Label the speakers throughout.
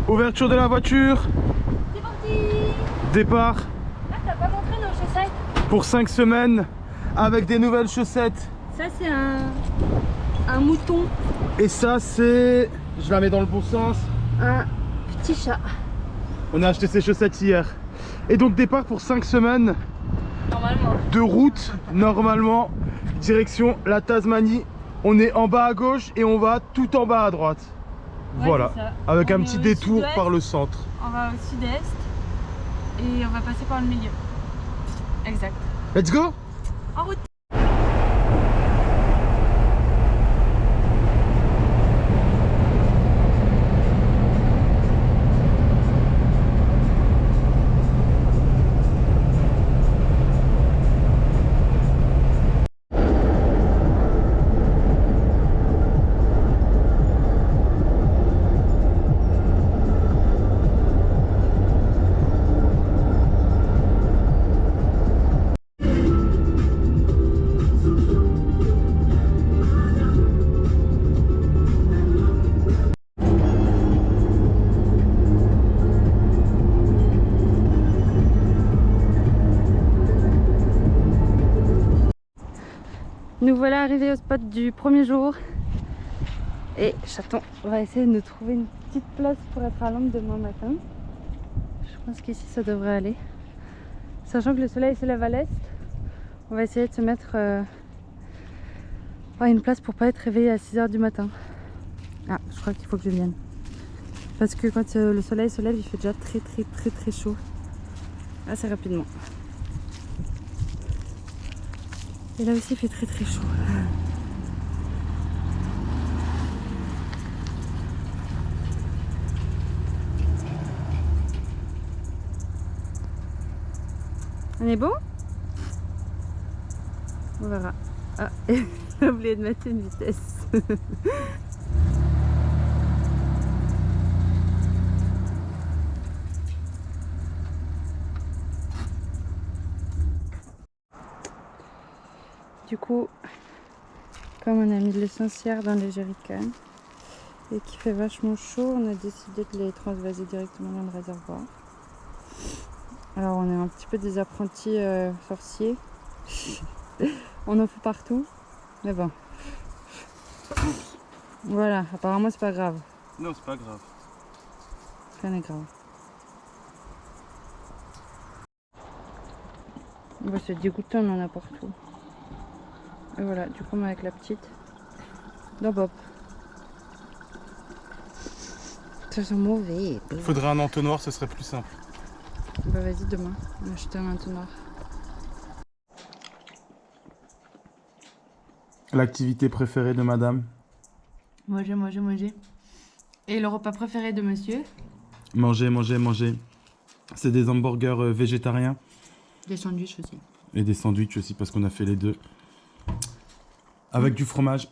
Speaker 1: Ouverture de la voiture.
Speaker 2: C'est parti.
Speaker 1: Départ.
Speaker 2: Ah, t'as pas montré nos chaussettes?
Speaker 1: Pour 5 semaines avec des nouvelles chaussettes.
Speaker 2: Ça c'est un mouton.
Speaker 1: Et ça c'est... Je la mets dans le bon sens.
Speaker 2: Un petit chat.
Speaker 1: On a acheté ces chaussettes hier. Et donc départ pour 5 semaines
Speaker 2: Normalement.
Speaker 1: de route, normalement, direction la Tasmanie. On est en bas à gauche et on va tout en bas à droite.
Speaker 2: Ouais,
Speaker 1: voilà,
Speaker 2: c'est ça.
Speaker 1: avec
Speaker 2: On
Speaker 1: un
Speaker 2: est
Speaker 1: petit
Speaker 2: au
Speaker 1: détour
Speaker 2: sud-ouest.
Speaker 1: par le centre.
Speaker 2: On va au sud-est et on va passer par le milieu. Exact.
Speaker 1: Let's go!
Speaker 2: En route. Nous voilà arrivés au spot du premier jour. Et chaton, on va essayer de nous trouver une petite place pour être à l'ombre demain matin. Je pense qu'ici ça devrait aller. Sachant que le soleil se lève à l'est, on va essayer de se mettre à une place pour pas être réveillé à 6 h du matin. Ah, je crois qu'il faut que je vienne. Parce que quand le soleil se lève, il fait déjà très chaud. Assez rapidement. Et là aussi il fait très chaud. On est bon? On verra. Ah, j'ai oublié de mettre une vitesse. Du coup, comme on a mis de l'essentiel dans les jerrycans et qu'il fait vachement chaud, on a décidé de les transvaser directement dans le réservoir. Alors on est un petit peu des apprentis sorciers. On en fait partout, mais bon. Voilà, apparemment c'est pas grave.
Speaker 1: Non, c'est pas grave.
Speaker 2: Rien n'est grave. Bon, c'est dégoûtant, on en a partout. Et voilà, du coup, on est avec la petite dans Bob. Ça sent mauvais.
Speaker 1: Il faudrait un entonnoir, ce serait plus simple.
Speaker 2: Bah vas-y, demain, on achète un entonnoir.
Speaker 1: L'activité préférée de madame?
Speaker 2: Manger. Et le repas préféré de monsieur?
Speaker 1: Manger. C'est des hamburgers végétariens.
Speaker 2: Des sandwichs aussi.
Speaker 1: Et des sandwichs aussi, parce qu'on a fait les deux. Avec du fromage.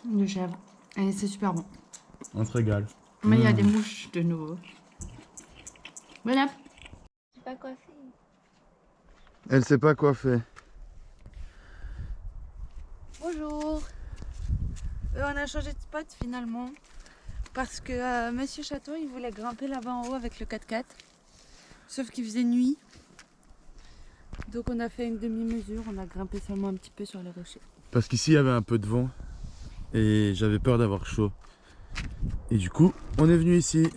Speaker 2: De chèvre. Et c'est super bon.
Speaker 1: On se régale.
Speaker 2: Mais il y a des mouches de nouveau. Voilà. Je sais pas quoi faire.
Speaker 1: Elle sait pas quoi faire.
Speaker 2: Bonjour. On a changé de spot finalement. Parce que Monsieur Chaton, il voulait grimper là-bas en haut avec le 4x4. Sauf qu'il faisait nuit. Donc on a fait une demi-mesure. On a grimpé seulement un petit peu sur les rochers.
Speaker 1: Parce qu'ici il y avait un peu de vent. Et j'avais peur d'avoir chaud. Et du coup, on est venu ici.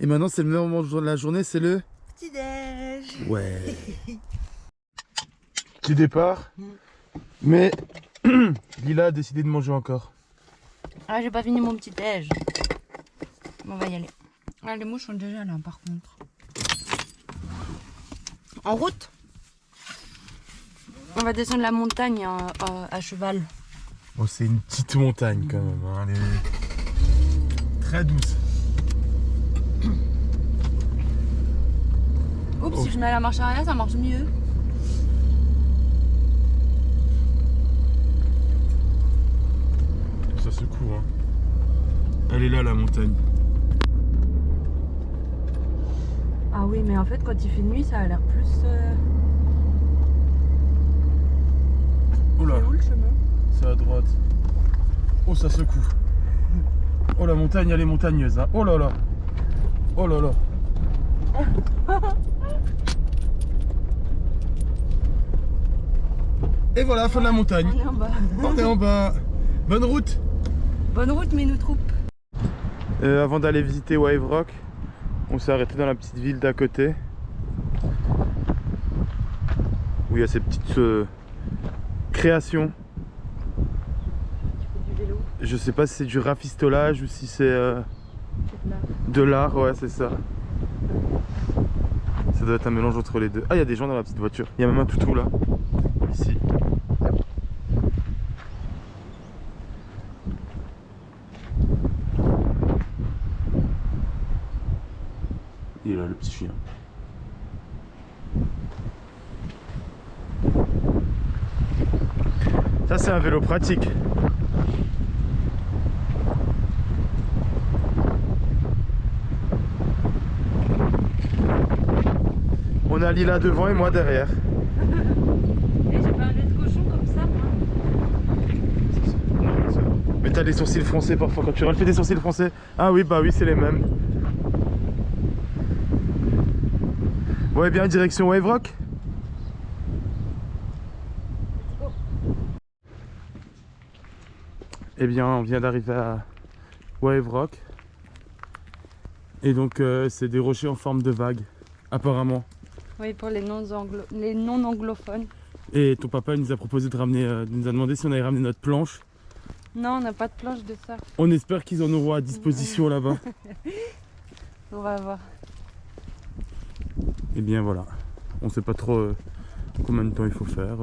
Speaker 1: Et maintenant c'est le meilleur moment de la journée, c'est le...
Speaker 2: Petit-déj.
Speaker 1: Ouais. Petit départ. Mais Lila a décidé de manger encore.
Speaker 2: Ah, j'ai pas fini mon petit-déj. Bon, on va y aller. Ah, les mouches sont déjà là par contre. En route. On va descendre la montagne à cheval.
Speaker 1: Oh, c'est une petite montagne quand même. Hein. Elle est très douce.
Speaker 2: Oups, si je mets la marche arrière, ça marche mieux.
Speaker 1: Ça secoue, hein. Elle est là, la montagne.
Speaker 2: Ah oui, mais en fait, quand il fait nuit, ça a l'air plus...
Speaker 1: Oula,
Speaker 2: C'est où le chemin?
Speaker 1: c'est à droite. Oh, ça secoue. Oh, la montagne, elle est montagneuse. Hein. Oh là là. Oh là là. Et voilà, fin de la montagne.
Speaker 2: On est en bas.
Speaker 1: On est en bas. Bonne route.
Speaker 2: Bonne route, mais nous troupe.
Speaker 1: Avant d'aller visiter Wave Rock, on s'est arrêté dans la petite ville d'à côté. Où il y a ces petites créations.
Speaker 2: Du vélo.
Speaker 1: Je sais pas si c'est du rafistolage ou si c'est
Speaker 2: C'est de l'art.
Speaker 1: de l'art, ouais c'est ça. Ça doit être un mélange entre les deux. Ah, il y a des gens dans la petite voiture. Il y a même un toutou là. Ici. Il est là le petit chien. Ça c'est un vélo pratique. On a Lila devant et moi derrière.
Speaker 2: Et j'ai parlé de cochon comme ça, moi.
Speaker 1: Non, ça va. Mais t'as des sourcils froncés parfois quand tu refais des sourcils froncés. Ah oui, bah oui, c'est les mêmes. Ouais, bien, direction Wave Rock. Eh bien, on vient d'arriver à Wave Rock. Et donc, c'est des rochers en forme de vague, apparemment.
Speaker 2: Oui, pour les non-anglophones.
Speaker 1: Et ton papa nous a proposé de ramener, nous a demandé si on allait ramener notre planche.
Speaker 2: Non, on n'a pas de planche de surf.
Speaker 1: On espère qu'ils en auront à disposition là-bas.
Speaker 2: On va voir.
Speaker 1: Et bien voilà, on sait pas trop combien de temps il faut faire.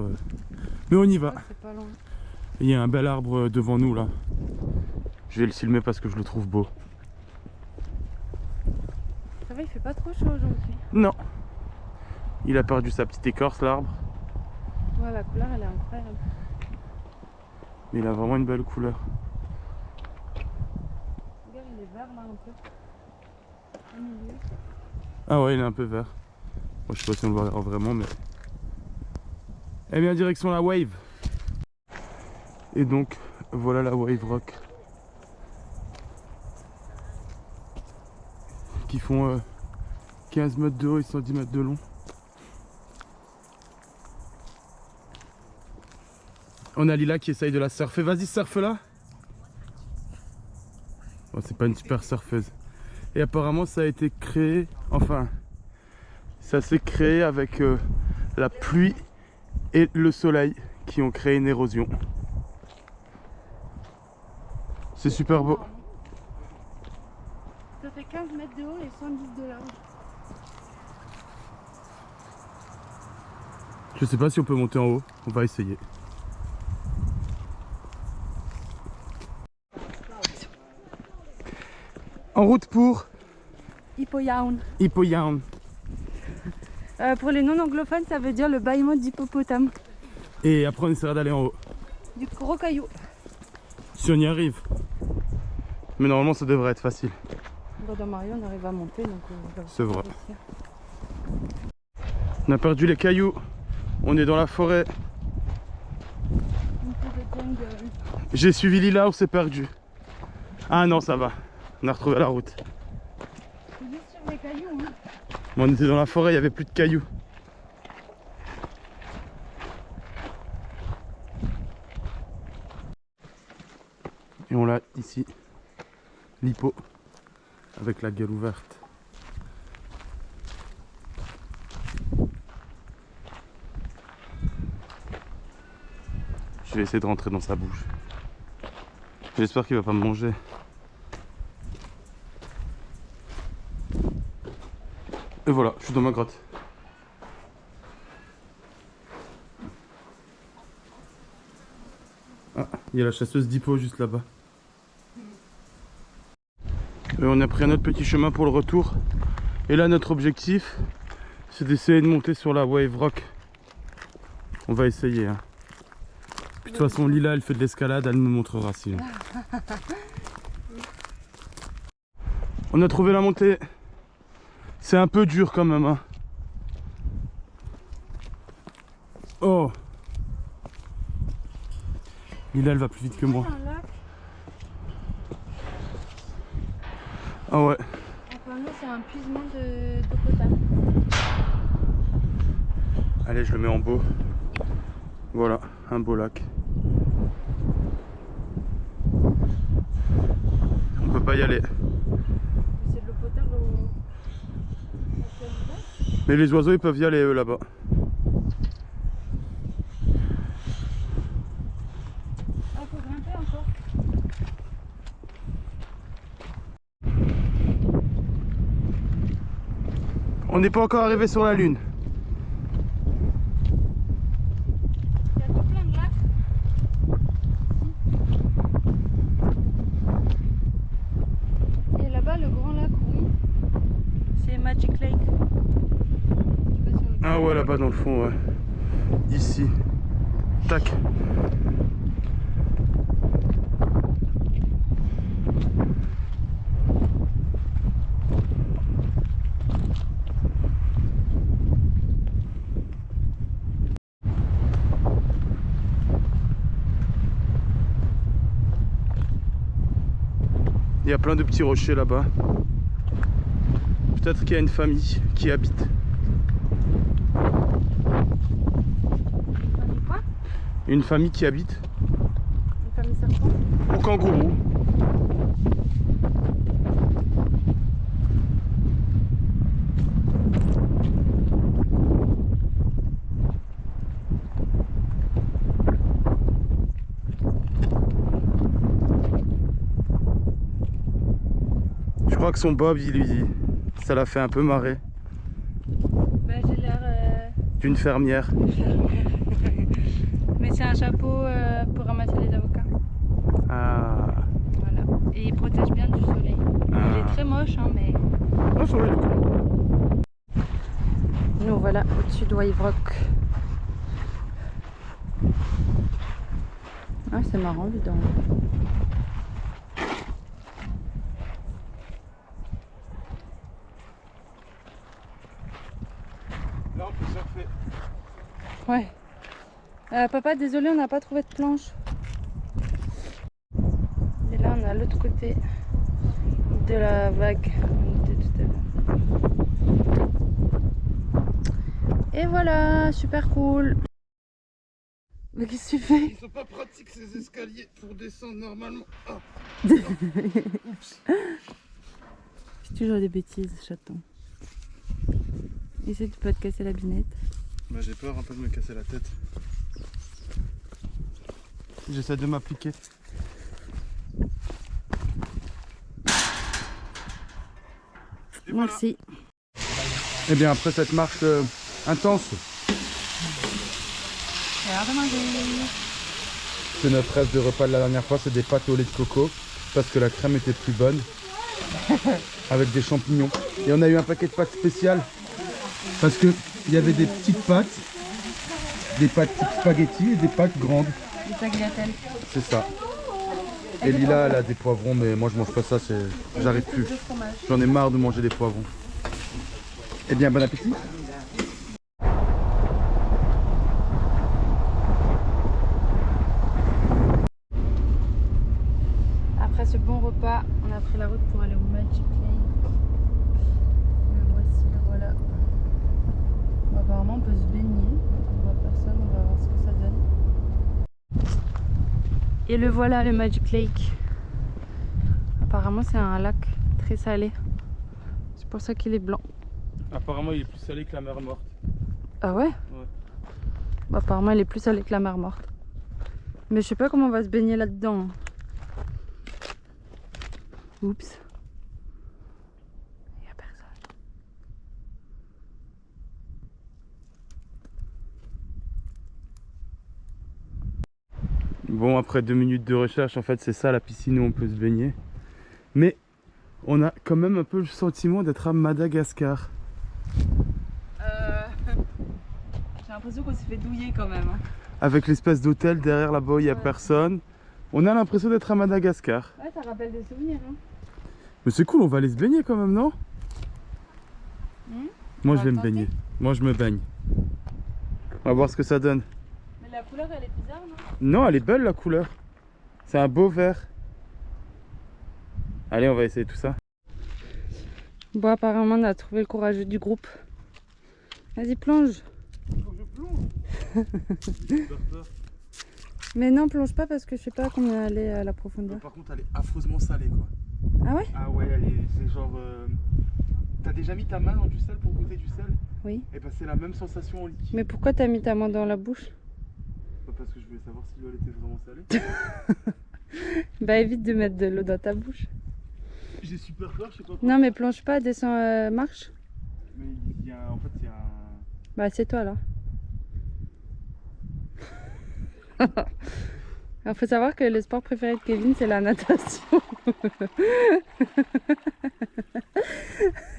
Speaker 1: Mais on y va.
Speaker 2: Oh, c'est pas loin.
Speaker 1: Il y a un bel arbre devant nous là. Je vais le filmer parce que je le trouve beau.
Speaker 2: Ça va, il fait pas trop chaud aujourd'hui.
Speaker 1: Non. Il a perdu sa petite écorce l'arbre.
Speaker 2: Ouais, la couleur elle est incroyable.
Speaker 1: Mais il a vraiment une belle couleur.
Speaker 2: Regarde, il est vert là un peu. Au milieu.
Speaker 1: Ah ouais, il est un peu vert. Bon, je sais pas si on le voit vraiment, mais... Eh bien, direction la Wave. Et donc, voilà la Wave Rock. Qui font 15 mètres de haut et 110 mètres de long. On a Lila qui essaye de la surfer. Vas-y, surfe là. Oh, c'est pas une super surfeuse. Et apparemment, ça a été créé... Enfin, ça s'est créé avec la pluie et le soleil qui ont créé une érosion. C'est super beau.
Speaker 2: Ça fait 15 mètres de haut et 110 de large.
Speaker 1: Je sais pas si on peut monter en haut. On va essayer. En route pour
Speaker 2: Hippoyaun.
Speaker 1: Hippoyaun.
Speaker 2: Pour les non-anglophones, ça veut dire le bâillement d'hippopotame.
Speaker 1: Et après on essaiera d'aller en haut.
Speaker 2: Du gros caillou.
Speaker 1: Si on y arrive. Mais normalement ça devrait être facile.
Speaker 2: Bon, dans Mario, on arrive à monter, donc
Speaker 1: C'est vrai. On a perdu les cailloux. On est dans la forêt. J'ai suivi Lila, on s'est perdu. Ah non, ça va. On a retrouvé la route.
Speaker 2: C'est juste sur les cailloux, hein.
Speaker 1: Mais on était dans la forêt, il n'y avait plus de cailloux. Et on l'a ici, l'hippo, avec la gueule ouverte. Je vais essayer de rentrer dans sa bouche. J'espère qu'il va pas me manger. Et voilà, je suis dans ma grotte. Ah, il y a la chasseuse d'hippo juste là-bas. Et on a pris un autre petit chemin pour le retour. Et là, notre objectif, c'est d'essayer de monter sur la Wave Rock. On va essayer. Hein. Puis, de toute façon, Lila, elle fait de l'escalade, elle nous montrera si. On a trouvé la montée. C'est un peu dur quand même. Hein. Oh! Lila, elle va plus vite que moi. Ah ouais.
Speaker 2: On peut Normalement, c'est un puisement d'eau potable.
Speaker 1: Allez, je le mets en beau. Voilà, un beau lac. On peut pas y aller.
Speaker 2: C'est de l'eau potable au...
Speaker 1: Mais les oiseaux, ils peuvent y aller, eux, là-bas.
Speaker 2: Ah, faut grimper encore.
Speaker 1: On n'est pas encore arrivé sur la Lune.
Speaker 2: Il y a tout plein de lacs. Et là-bas, le grand lac, oui. C'est Magic Lake. Je sais pas si on le
Speaker 1: Ah ouais, là-bas dans le fond, ouais. Ici. Tac. Il y a plein de petits rochers là-bas. Peut-être qu'il y a une famille qui habite.
Speaker 2: Quoi?
Speaker 1: Une famille qui habite.
Speaker 2: Une famille serpent.
Speaker 1: Ou kangourou. Je crois que son bob, ça l'a fait un peu marrer.
Speaker 2: Bah, j'ai l'air...
Speaker 1: D'une fermière.
Speaker 2: Mais c'est un chapeau pour ramasser les avocats.
Speaker 1: Ah.
Speaker 2: Voilà. Et il protège bien du soleil. Il est très moche, hein, mais...
Speaker 1: Ah, ça va, il est cool.
Speaker 2: Nous voilà au-dessus de Wave Rock. Ah, c'est marrant, dis donc.
Speaker 1: Là, on peut surfer.
Speaker 2: Ouais. Papa, désolé, on n'a pas trouvé de planche. Et là, on est à l'autre côté de la vague. On était tout à l'heure. Et voilà, super cool. Mais qu'est-ce que tu fais?
Speaker 1: Ils sont pas pratiques ces escaliers pour descendre normalement. Ah.
Speaker 2: Oups. C'est toujours des bêtises, chaton. Essaye de pas te casser la binette.
Speaker 1: Bah, j'ai peur un peu de me casser la tête. J'essaie de m'appliquer.
Speaker 2: Merci.
Speaker 1: Et bien après cette marche intense, c'est notre rêve de repas de la dernière fois, c'est des pâtes au lait de coco parce que la crème était plus bonne avec des champignons. Et on a eu un paquet de pâtes spéciales parce que il y avait des petites pâtes type spaghetti et des pâtes grandes.
Speaker 2: Des tagliatelles.
Speaker 1: C'est ça. Et Lila elle a des poivrons, mais moi je mange pas ça, j'arrive plus. J'en ai marre de manger des poivrons. Eh bien bon appétit.
Speaker 2: Après ce bon repas, on a pris la route pour aller au Magic Lake. Le voici, le voilà. Bon, apparemment on peut se baigner. On voit personne, on va voir ce que ça donne. Et le voilà, le Magic Lake. Apparemment c'est un lac très salé. C'est pour ça qu'il est blanc.
Speaker 1: Apparemment il est plus salé que la mer morte.
Speaker 2: Ah ouais?
Speaker 1: Ouais.
Speaker 2: Bah, apparemment il est plus salé que la mer morte. Mais je sais pas comment on va se baigner là-dedans. Oups. Il n'y a personne.
Speaker 1: Bon, après 2 minutes de recherche, en fait c'est ça la piscine où on peut se baigner. Mais on a quand même un peu le sentiment d'être à Madagascar.
Speaker 2: J'ai l'impression qu'on s'est fait douiller quand même.
Speaker 1: Avec l'espèce d'hôtel derrière là-bas où il n'y a personne. On a l'impression d'être à Madagascar.
Speaker 2: Ouais, ça rappelle des souvenirs. Hein.
Speaker 1: Mais c'est cool, on va aller se baigner quand même, non? Moi je vais me
Speaker 2: tenter.
Speaker 1: baigner. Moi je me baigne. On va voir ce que ça donne.
Speaker 2: Mais la couleur elle est bizarre, non?
Speaker 1: Non, elle est belle la couleur. C'est un beau vert. Allez, on va essayer tout ça.
Speaker 2: Bon, apparemment, on a trouvé le courageux du groupe. Vas-y, plonge.
Speaker 1: Faut que je plonge. J'ai super peur.
Speaker 2: Mais non, plonge pas parce que je sais pas combien elle est à la
Speaker 1: Mais
Speaker 2: profondeur.
Speaker 1: par contre, elle est affreusement salée quoi.
Speaker 2: Ah ouais?
Speaker 1: Ah ouais, c'est genre. T'as déjà mis ta main dans du sel pour goûter du sel?
Speaker 2: Oui.
Speaker 1: Et bah, c'est la même sensation en liquide.
Speaker 2: Mais pourquoi t'as mis ta main dans la bouche?
Speaker 1: Parce que je voulais savoir si l'eau elle était vraiment salée.
Speaker 2: Bah évite de mettre de l'eau dans ta bouche.
Speaker 1: J'ai super peur, je sais pas quoi.
Speaker 2: Non mais plonge pas, descends, marche.
Speaker 1: Mais il y a en fait il y a un.
Speaker 2: Bah c'est toi là. Il faut savoir que le sport préféré de Kevin c'est la natation.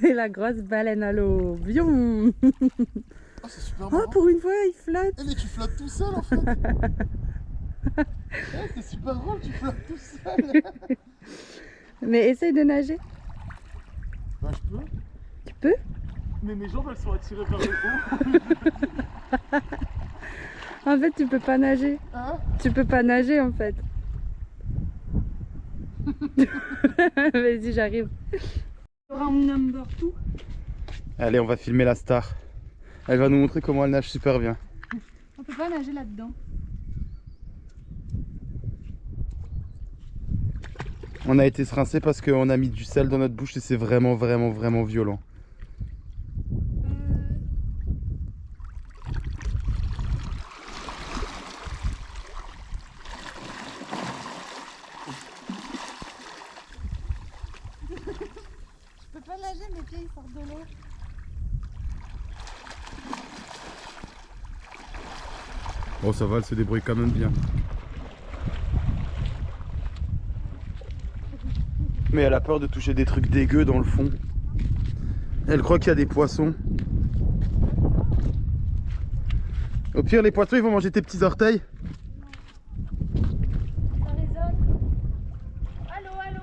Speaker 2: Et la grosse baleine à l'eau. Bion.
Speaker 1: Ah, c'est super
Speaker 2: Oh
Speaker 1: marrant.
Speaker 2: pour une fois il flotte.
Speaker 1: Eh, mais tu flottes tout seul en fait. Eh, c'est super drôle, tu flottes tout seul.
Speaker 2: Mais essaye de nager.
Speaker 1: Bah je peux.
Speaker 2: Tu peux?
Speaker 1: Mais mes jambes elles sont attirées vers le haut.
Speaker 2: En fait tu peux pas nager.
Speaker 1: Hein?
Speaker 2: Tu peux pas nager en fait. Vas-y j'arrive. Round number 2.
Speaker 1: Allez, on va filmer la star. Elle va nous montrer comment elle nage super bien.
Speaker 2: On peut pas nager là-dedans.
Speaker 1: On a été se rincer parce qu'on a mis du sel dans notre bouche et c'est vraiment violent.
Speaker 2: Je peux pas nager, mes pieds ils sortent de l'eau.
Speaker 1: Bon ça va, elle se débrouille quand même bien. Mais elle a peur de toucher des trucs dégueux dans le fond. Elle croit qu'il y a des poissons. Au pire les poissons ils vont manger tes petits orteils.
Speaker 2: Dans les zones. Allô, allô.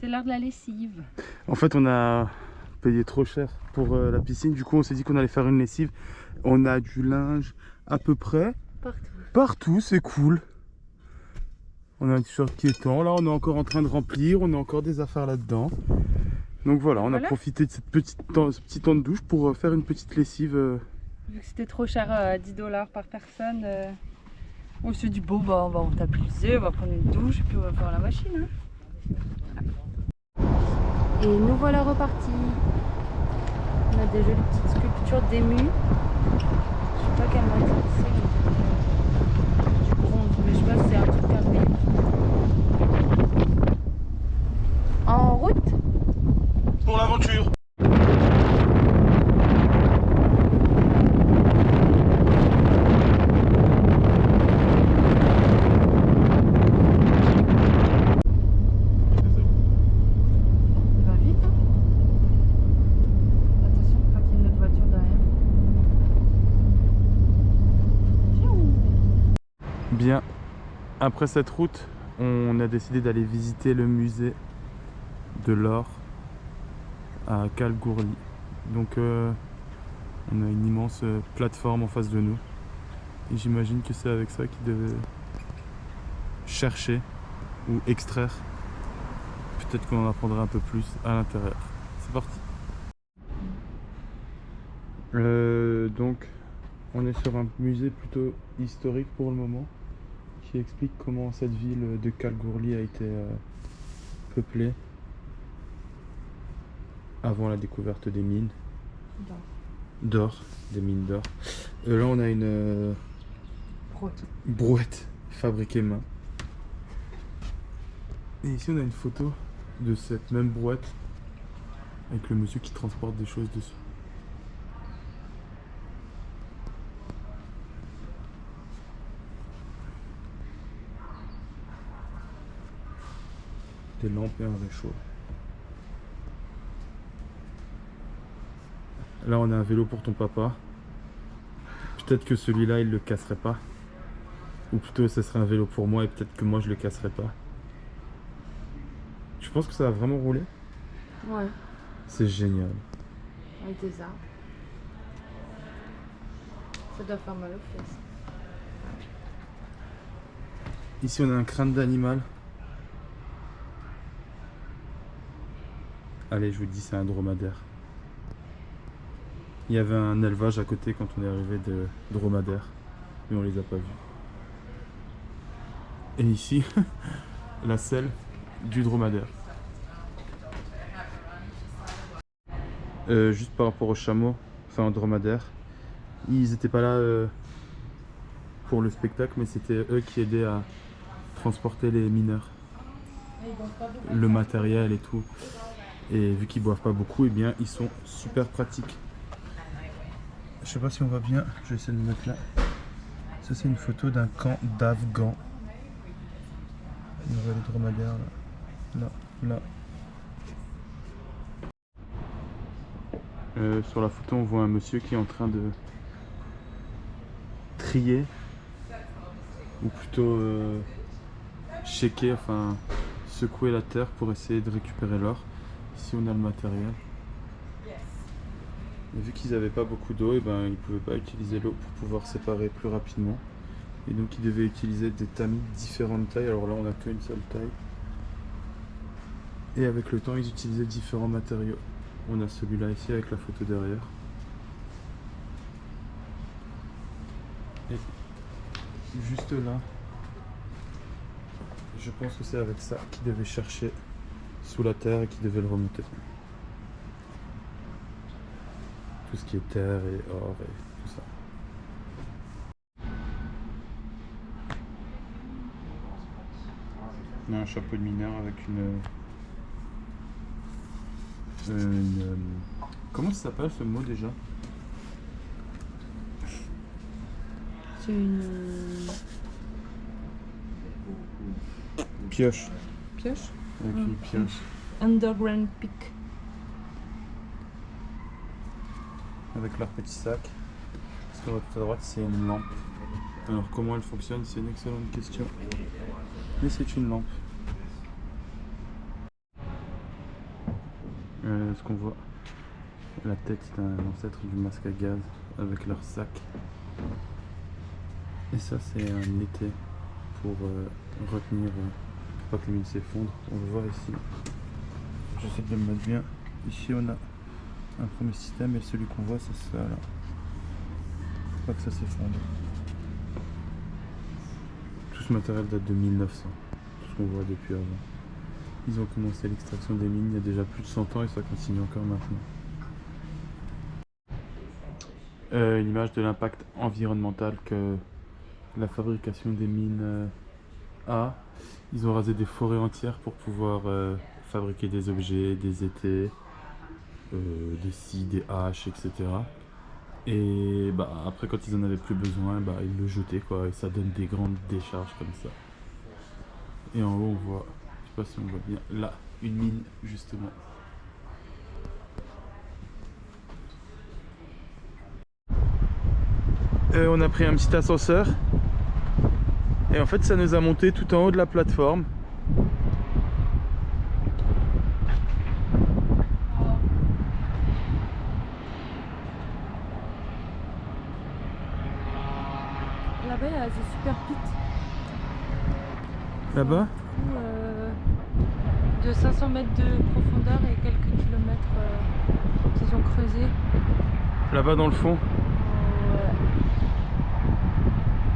Speaker 2: C'est l'heure de la lessive.
Speaker 1: En fait on a payé trop cher pour la piscine. Du coup on s'est dit qu'on allait faire une lessive. On a du linge à peu près
Speaker 2: Partout.
Speaker 1: partout, c'est cool. On a un t-shirt qui est temps. Là on est encore en train de remplir. On a encore des affaires là-dedans. Donc voilà, on a profité de ce petit temps de douche pour faire une petite lessive.
Speaker 2: Vu que c'était trop cher, 10 $ par personne, on s'est dit bon bah on va rentabiliser, on va prendre une douche et puis on va faire la machine. Hein. Et nous voilà repartis. On a des jolies petites sculptures d'émus. Je sais pas quelle matière c'est. Du bronze, mais je sais pas si c'est un truc carré. En route.
Speaker 1: Pour l'aventure.
Speaker 2: Va vite, hein. Attention, pas qu'il y ait une autre voiture derrière.
Speaker 1: Bien, après cette route, on a décidé d'aller visiter le musée de l'or à Kalgoorlie. Donc on a une immense plateforme en face de nous. Et j'imagine que c'est avec ça qu'ils devaient chercher ou extraire. Peut-être qu'on en apprendra un peu plus à l'intérieur. C'est parti. Donc on est sur un musée plutôt historique pour le moment, qui explique comment cette ville de Kalgoorlie a été peuplée avant la découverte des mines d'or, des mines d'or. Là on a une brouette fabriquée main. Et ici on a une photo de cette même brouette avec le monsieur qui transporte des choses dessus. Des lampes et un réchaud. Là on a un vélo pour ton papa. Peut-être que celui-là il le casserait pas. Ou plutôt ce serait un vélo pour moi et peut-être que moi je le casserais pas. Tu penses que ça va vraiment rouler?
Speaker 2: Ouais,
Speaker 1: C'est génial.
Speaker 2: avec des arbres. Ça doit faire mal aux fesses.
Speaker 1: Ici on a un crâne d'animal. Allez, je vous dis, c'est un dromadaire. Il y avait un élevage à côté quand on est arrivé de dromadaires, mais on les a pas vus. Et ici, la selle du dromadaire. Juste par rapport aux chameaux, enfin aux dromadaires, ils étaient pas là pour le spectacle, mais c'était eux qui aidaient à transporter les mineurs, le matériel et tout. Et vu qu'ils boivent pas beaucoup, et bien ils sont super pratiques. Je sais pas si on va bien, je vais essayer de me mettre là. Ça c'est une photo d'un camp d'Afghans. On voit les dromadaires là, là. Sur la photo on voit un monsieur qui est en train de trier, ou plutôt shaker, enfin secouer la terre pour essayer de récupérer l'or. Ici on a le matériel. Et vu qu'ils n'avaient pas beaucoup d'eau, et ben, ils ne pouvaient pas utiliser l'eau pour pouvoir séparer plus rapidement. Et donc ils devaient utiliser des tamis de différentes tailles. Alors là on n'a qu'une seule taille. Et avec le temps ils utilisaient différents matériaux. On a celui-là ici avec la photo derrière. Et juste là, je pense que c'est avec ça qu'ils devaient chercher sous la terre et qu'ils devaient le remonter. Tout ce qui est terre et or et tout ça. On a un chapeau de mineur avec comment ça s'appelle ce mot déjà?
Speaker 2: C'est une
Speaker 1: pioche.
Speaker 2: pioche.
Speaker 1: Avec une pioche.
Speaker 2: Underground pick.
Speaker 1: Avec leur petit sac. Ce qu'on voit tout à droite, c'est une lampe. Alors comment elle fonctionne, c'est une excellente question. Mais c'est une lampe. Ce qu'on voit, la tête c'est un ancêtre du masque à gaz avec leur sac. Et ça c'est un été pour retenir, pour pas que les mines s'effondrent. On le voit ici. J'essaie de le mettre bien. Ici on a un premier système et celui qu'on voit c'est ça là. Faut pas que ça s'effondre. Tout ce matériel date de 1900. Tout ce qu'on voit depuis avant. Ils ont commencé l'extraction des mines il y a déjà plus de 100 ans et ça continue encore maintenant. Une image de l'impact environnemental que la fabrication des mines a. Ils ont rasé des forêts entières pour pouvoir fabriquer des objets, des étais, des scies, des haches, etc. Et bah, après quand ils en avaient plus besoin, bah, ils le jetaient quoi, et ça donne des grandes décharges comme ça. Et en haut on voit, je sais pas si on voit bien, là, une mine justement. On a pris un petit ascenseur et en fait ça nous a monté tout en haut de la plateforme.
Speaker 2: Là-bas, il y a des super pits.
Speaker 1: Là-bas
Speaker 2: de 500 mètres de profondeur et quelques kilomètres qu'ils ont creusé.
Speaker 1: Là-bas dans le fond.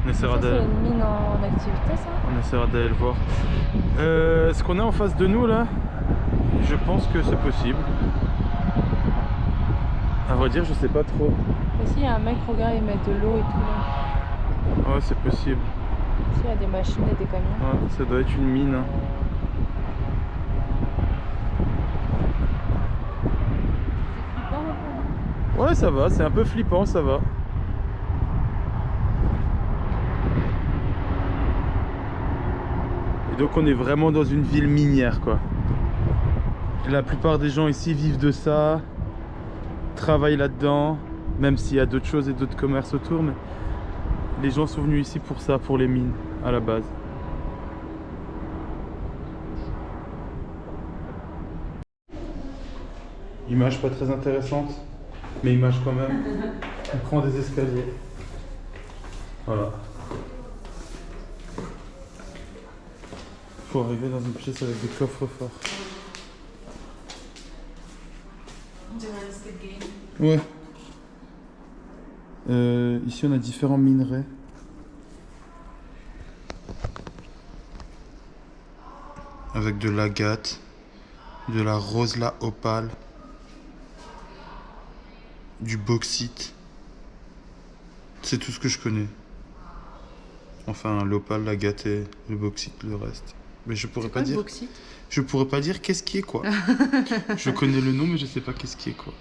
Speaker 1: On essaiera
Speaker 2: C'est une mine en activité, ça?
Speaker 1: On essaiera d'aller le voir. Ce qu'on a en face de nous là, je pense que c'est possible. À vrai dire, je sais pas trop.
Speaker 2: Ici, il y a un mec, regarde, il met de l'eau et tout là.
Speaker 1: Ouais, c'est possible.
Speaker 2: Ici, il y a des machines et des camions.
Speaker 1: Ouais, ça doit être une mine. Hein. Ouais, ça va, c'est un peu flippant, ça va. Et donc on est vraiment dans une ville minière quoi. La plupart des gens ici vivent de ça, travaillent là-dedans, même s'il y a d'autres choses et d'autres commerces autour, mais les gens sont venus ici pour ça, pour les mines à la base. Image pas très intéressante, mais image quand même. On prend des escaliers. Voilà. Faut arriver dans une pièce avec des coffres forts. Ouais. Ici on a différents minerais. Avec de l'agate, de la roselat opale, du bauxite. C'est tout ce que je connais. Enfin, l'opale, l'agate et le bauxite, le reste. Mais je pourrais pas dire. Je pourrais pas dire qu'est-ce qui est quoi. Je connais le nom, mais je sais pas qu'est-ce qui est quoi.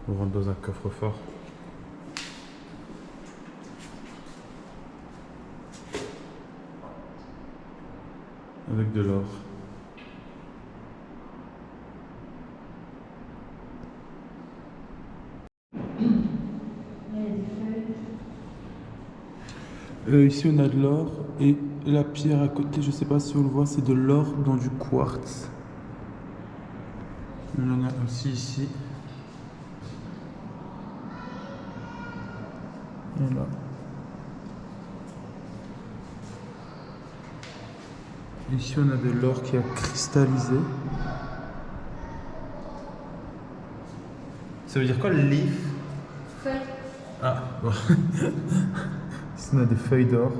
Speaker 1: On rentre dans un coffre-fort. Avec de l'or. Ici on a de l'or et la pierre à côté, je sais pas si on le voit, c'est de l'or dans du quartz. On en a aussi ici. Voilà. Ici on a de l'or qui a cristallisé. Ça veut dire quoi le leaf?
Speaker 2: Feuille.
Speaker 1: Ah bon. Ici on a des feuilles d'or.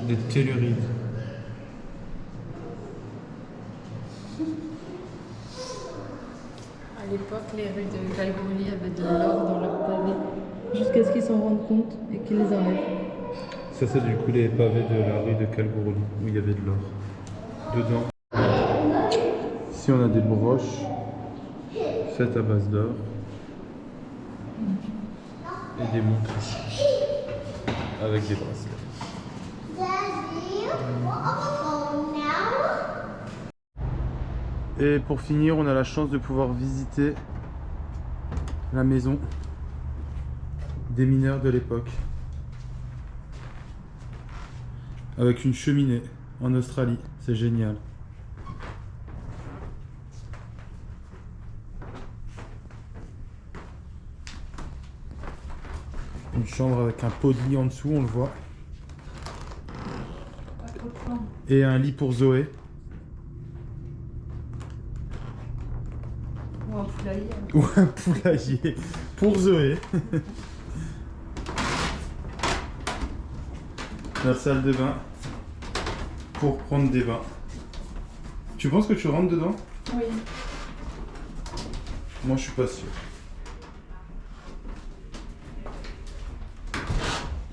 Speaker 1: Des tellurides.
Speaker 2: À l'époque, les rues de Kalgoorlie avaient de l'or dans leurs pavés. Jusqu'à ce qu'ils s'en rendent compte et qu'ils les enlèvent.
Speaker 1: Ça c'est du coup les pavés de la rue de Kalgoorlie où il y avait de l'or dedans. Ici on a des broches faites à base d'or et des montres ici avec des bracelets. Et pour finir, on a la chance de pouvoir visiter la maison des mineurs de l'époque. Avec une cheminée en Australie, c'est génial. Une chambre avec un pot de lit en dessous, on le voit. Et un lit pour Zoé.
Speaker 2: Ou un poulailler.
Speaker 1: Ou un poulailler pour Zoé. La salle de bain pour prendre des bains. Tu penses que tu rentres dedans?
Speaker 2: Oui.
Speaker 1: Moi je suis pas sûr.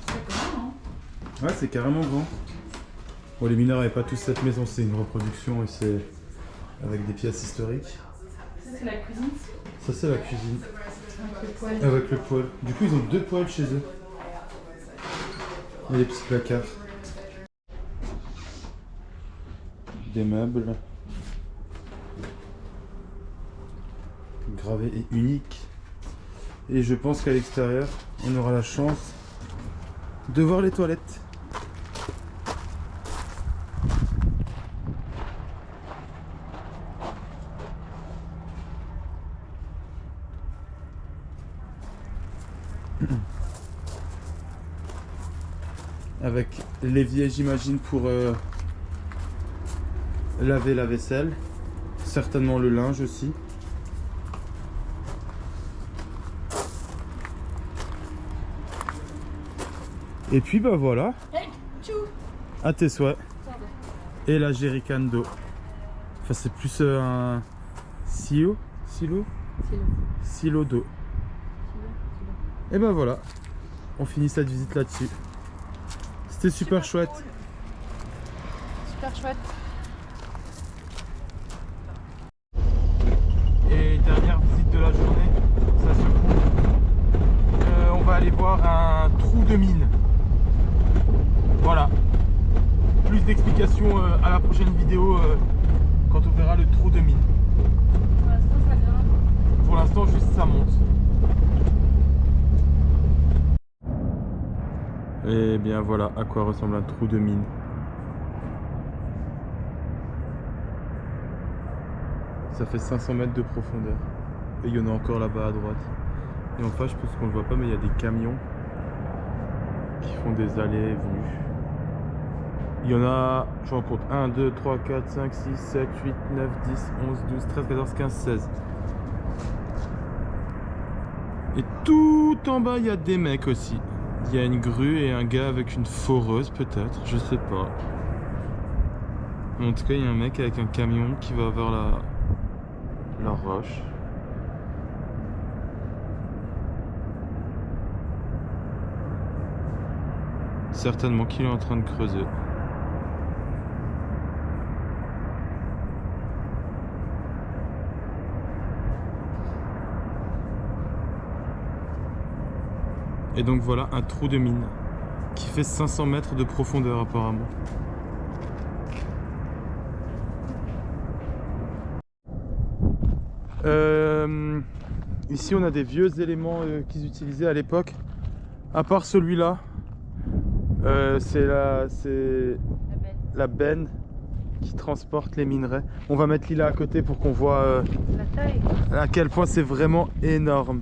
Speaker 2: C'est grand, hein?
Speaker 1: Ouais, c'est carrément grand. Bon, les mineurs n'avaient pas tous cette maison, c'est une reproduction et c'est avec des pièces historiques.
Speaker 2: Ça, c'est la cuisine.
Speaker 1: Ça, c'est la cuisine.
Speaker 2: Avec le poêle.
Speaker 1: Avec le poêle. Du coup, ils ont 2 poêles chez eux. Et les petits placards. Des meubles. Gravés et uniques. Et je pense qu'à l'extérieur, on aura la chance de voir les toilettes. Avec l'évier, j'imagine, pour laver la vaisselle. Certainement le linge aussi. Et puis bah voilà.
Speaker 2: Hey, tchou.
Speaker 1: À tes souhaits. Et la jerrycan d'eau. Enfin c'est plus un silo d'eau. Et ben voilà. On finit cette visite là-dessus. C'était super chouette.
Speaker 2: Cool. Super chouette.
Speaker 1: Et dernière visite de la journée, ça se coupe. On va aller voir un trou de mine. Voilà. Plus d'explications à la prochaine vidéo quand on verra le trou de mine.
Speaker 2: Pour l'instant, ça grimpe.
Speaker 1: Pour l'instant, juste ça monte. Et bien voilà à quoi ressemble un trou de mine. Ça fait 500 mètres de profondeur. Et il y en a encore là-bas à droite. Et en face, je pense qu'on ne le voit pas, mais il y a des camions qui font des allées et venues. Il y en a, je en compte, 1, 2, 3, 4, 5, 6, 7, 8, 9, 10, 11, 12, 13, 14, 15, 16. Et tout en bas, il y a des mecs aussi. Il y a une grue et un gars avec une foreuse peut-être, je sais pas. En tout cas, il y a un mec avec un camion qui va vers la roche. Certainement qu'il est en train de creuser. Et donc voilà un trou de mine qui fait 500 mètres de profondeur apparemment. Ici on a des vieux éléments qu'ils utilisaient à l'époque. À part celui-là, c'est la benne qui transporte les minerais. On va mettre Lila à côté pour qu'on voit
Speaker 2: La taille.
Speaker 1: à quel point c'est vraiment énorme.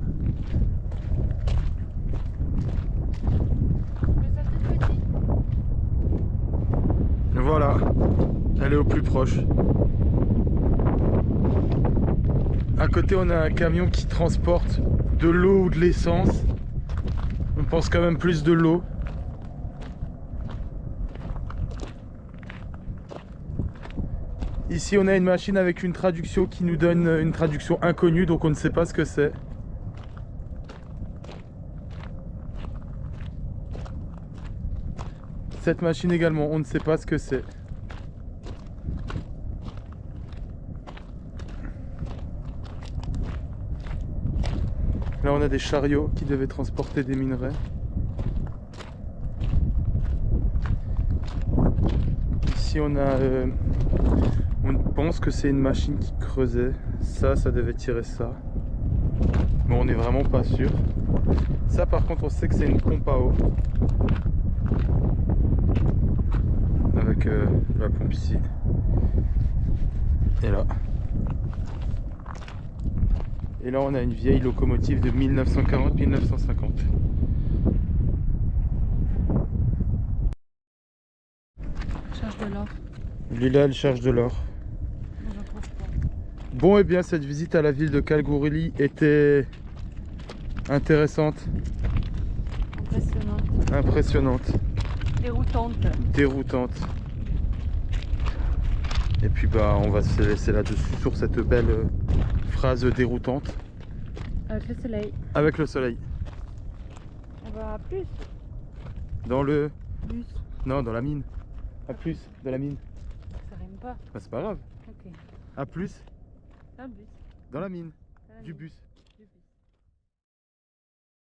Speaker 1: Voilà, elle est au plus proche. À côté, on a un camion qui transporte de l'eau ou de l'essence. On pense quand même plus de l'eau. Ici, on a une machine avec une traduction qui nous donne une traduction inconnue, donc on ne sait pas ce que c'est. Cette machine également, on ne sait pas ce que c'est. Là, on a des chariots qui devaient transporter des minerais. Ici, on pense que c'est une machine qui creusait. Ça devait tirer ça. Mais on n'est vraiment pas sûr. Ça, par contre, on sait que c'est une pompe à eau. Avec la pompe ici. Et là. Et là, on a une vieille locomotive de 1940-1950.
Speaker 2: Cherche de l'or.
Speaker 1: Lila, elle cherche de l'or.
Speaker 2: J'en trouve pas.
Speaker 1: Bon, et bien, cette visite à la ville de Kalgoorlie était intéressante,
Speaker 2: Impressionnante.
Speaker 1: impressionnante,
Speaker 2: Déroutante.
Speaker 1: déroutante. Et puis, bah, on va se laisser là-dessus sur cette belle phrase déroutante.
Speaker 2: Avec le soleil.
Speaker 1: Avec le soleil.
Speaker 2: On va à plus.
Speaker 1: Dans le...
Speaker 2: Plus.
Speaker 1: Non, dans la mine. À plus, de la mine.
Speaker 2: Ça rime pas.
Speaker 1: Bah, c'est pas grave.
Speaker 2: Ok.
Speaker 1: À plus,
Speaker 2: Un bus.
Speaker 1: dans la mine.
Speaker 2: Dans la
Speaker 1: Du
Speaker 2: mine.
Speaker 1: bus.